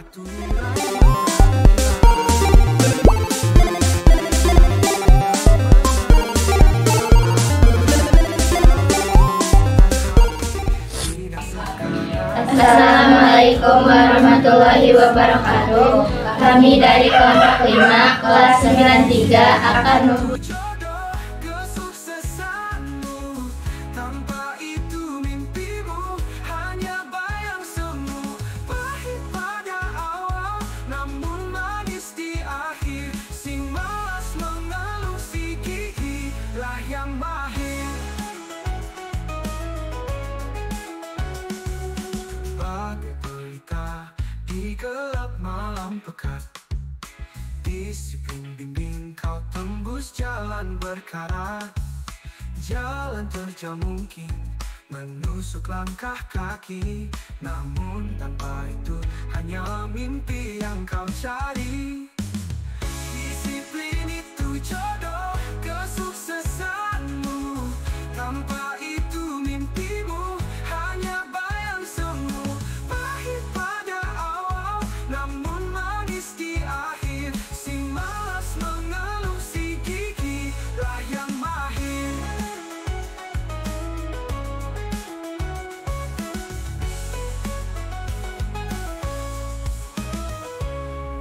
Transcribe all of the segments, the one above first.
Assalamualaikum warahmatullahi wabarakatuh. Kami dari kelompok 5 kelas 93 akan gelap malam pekat, disiplin bimbing kau tembus jalan berkarat. Jalan terjal mungkin menusuk langkah kaki, namun tanpa itu hanya mimpi yang kau cari. Disiplin itu jodoh kesuksesanmu, tanpa itu mimpimu hanya bayang semu. Pahit pada awal namun manis di akhir, si malas mengeluh, si gigi lah yang mahir.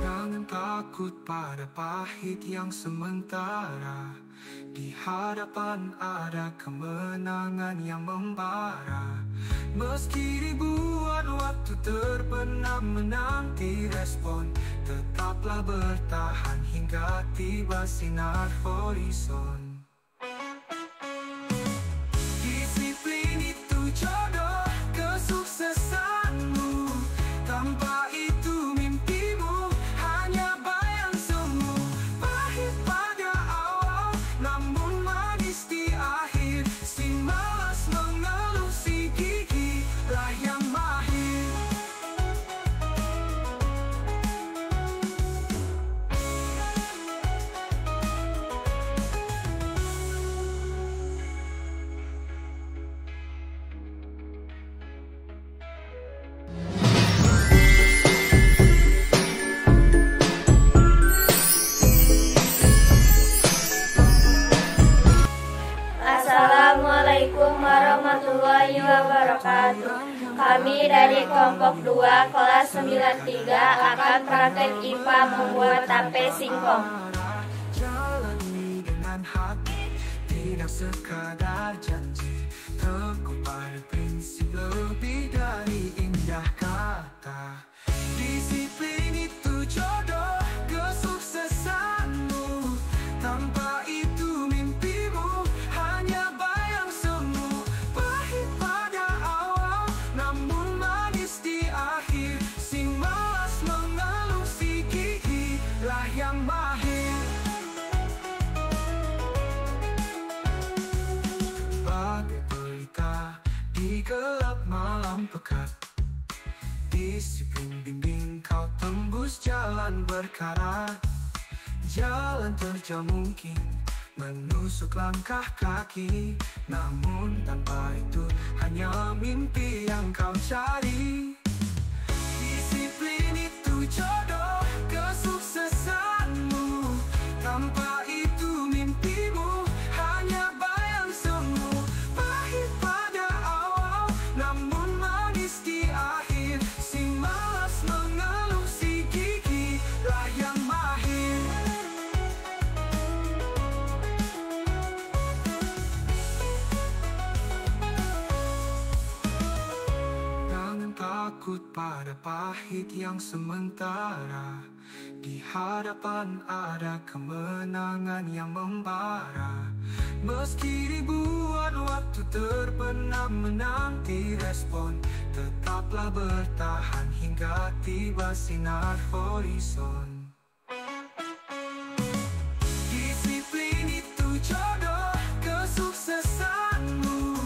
Jangan takut pada pahit yang sementara, di hadapan ada kemenangan yang membara. Meski ribuan waktu terbenam menanti respon, tetaplah bertahan hingga tiba sinar horizon. Disiplin itu jodoh kesuksesanmu, tanpa itu mimpimu hanya bayang semu. Pahit pada awal namun manis di akhir, si malas mengeluh, si gigi lah yang mahir. Assalamualaikum warahmatullahi wabarakatuh. Kami dari kelompok 2 kelas 93 akan praktek IPA membuat tape singkong. Jalani dengan hati, tidak sekadar janji, teguh pada prinsip lebih dari indah kata. Disiplin itu jodoh kesuksesanmu, tanpa itu mimpimu hanya bayang semu. Pahit pada awal namun manis di akhir, si malas mengeluh, si gigi lah yang mahir. Bagai pelita di gelap malam pekat, disiplin bimbing kau tembus jalan berkarat. Jalan terjal mungkin menusuk langkah kaki, namun tanpa itu hanya mimpi yang kau cari. Disiplin itu jodoh kesuksesanmu, tanpa itu mimpimu hanya bayang semu. Pahit pada awal namun manis di akhir, si malas mengeluh, si gigi lah yang mahir. Jangan takut pada pahit yang sementara, di hadapan ada kemenangan yang membara. Meski ribuan waktu terbenam menanti respon, tetaplah bertahan hingga tiba sinar horizon. Disiplin itu jodoh kesuksesanmu,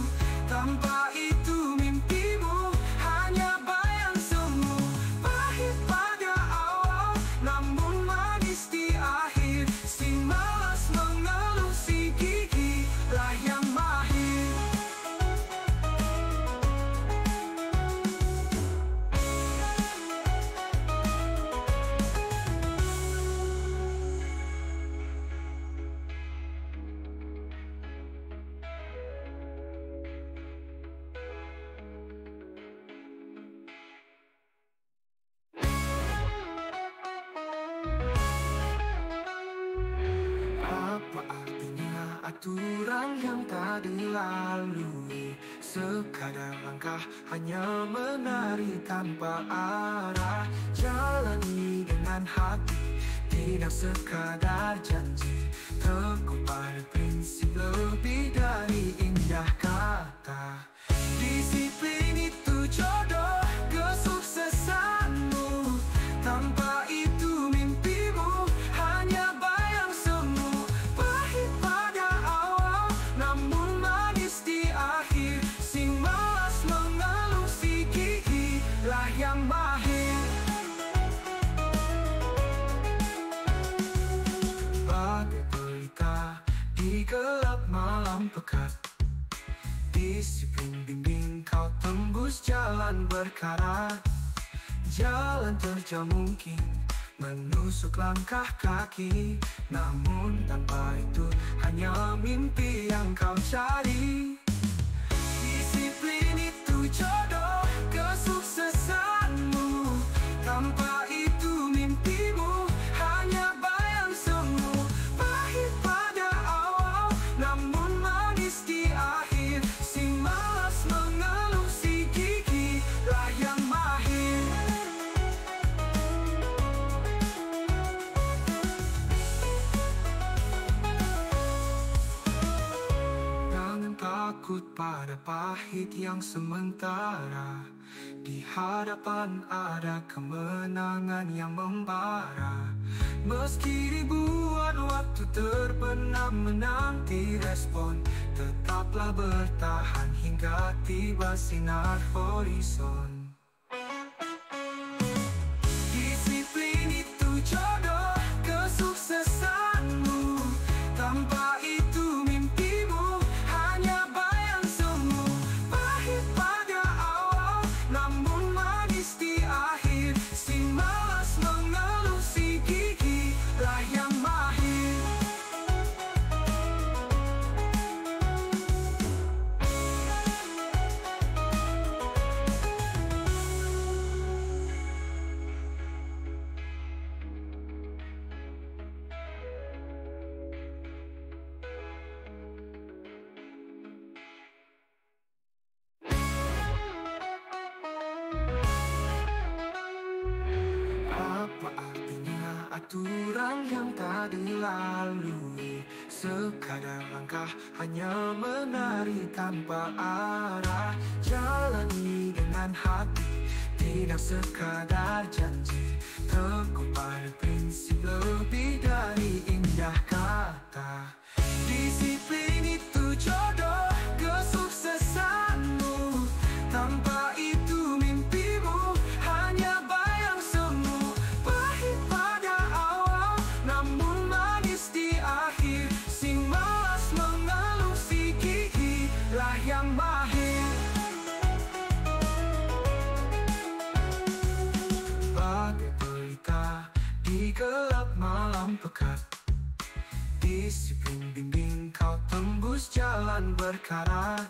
tanpa itu mimpimu hanya bayang semu. Pahit pada awal namun manis di akhir, si malas mengeluh, si gigi lah yang mahir. tak dilalui. Sekadar langkah hanya menari tanpa arah. Jalani dengan hati, tidak sekadar janji. Teguh pada prinsip lebih dari indah kata. Disiplin itu jodoh kesuksesanmu. Tanpa itu mimpimu hanya bayang semu. Pahit pada awal namun manis di akhir. Si malas mengeluh, si gigi lah yang mahir. Bagai pelita di gelap malam pekat, disiplin bimbing kau tembus jalan berkarat. Jalan terjal mungkin menusuk langkah kaki, namun tanpa itu hanya mimpi yang kau cari. Disiplin itu jodoh kesuksesanmu. Tanpa itu mimpimu hanya bayang semu. Pahit pada awal namun manis di akhir. Si malas mengeluh, si gigi lah yang mahir. Jangan takut pada pahit yang sementara. Di hadapan ada kemenangan yang membara. Meski ribuan waktu terbenam menanti respon, tetaplah bertahan hingga tiba sinar horizon. Disiplin itu jodoh kesuksesanmu. Tanpa itu mimpimu hanya bayang semu. Pahit pada awal namun manis di akhir. Si malas mengeluh, si gigi lah yang mahir. Apa artinya aturan yang tak dilalui? Sekadar langkah hanya menari tanpa arah. Jalani dengan hati, tidak sekadar janji. Teguh pada prinsip lebih dari indah kata. Disiplin itu jodoh kesuksesanmu. Tanpa itu mimpimu hanya bayang semu. Pahit pada awal namun manis di akhir. Si malas mengeluh, si gigi lah yang mahir. Bagai pelita di gelap malam pekat, disiplin bimbing kau tembus jalan berkarat.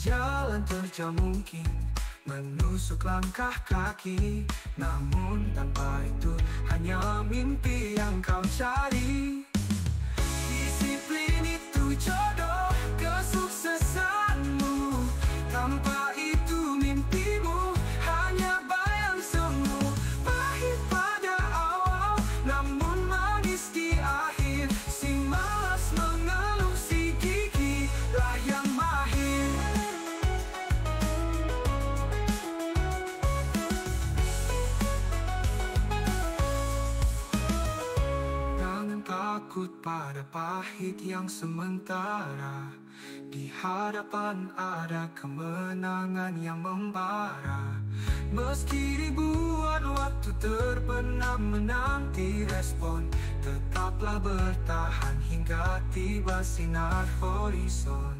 Jalan terjal mungkin menusuk langkah kaki, namun tanpa itu hanya mimpi yang kau cari. Disiplin itu jodoh kesuksesanmu. Tanpa itu mimpimu hanya bayang semu. Pahit pada awal namun manis di akhir. Si malas mengeluh, si gigi lah yang mahir. Jangan takut pada pahit yang sementara. Di hadapan ada kemenangan yang membara. Meski ribuan waktu terbenam menanti respon, tetaplah bertahan hingga tiba sinar horizon.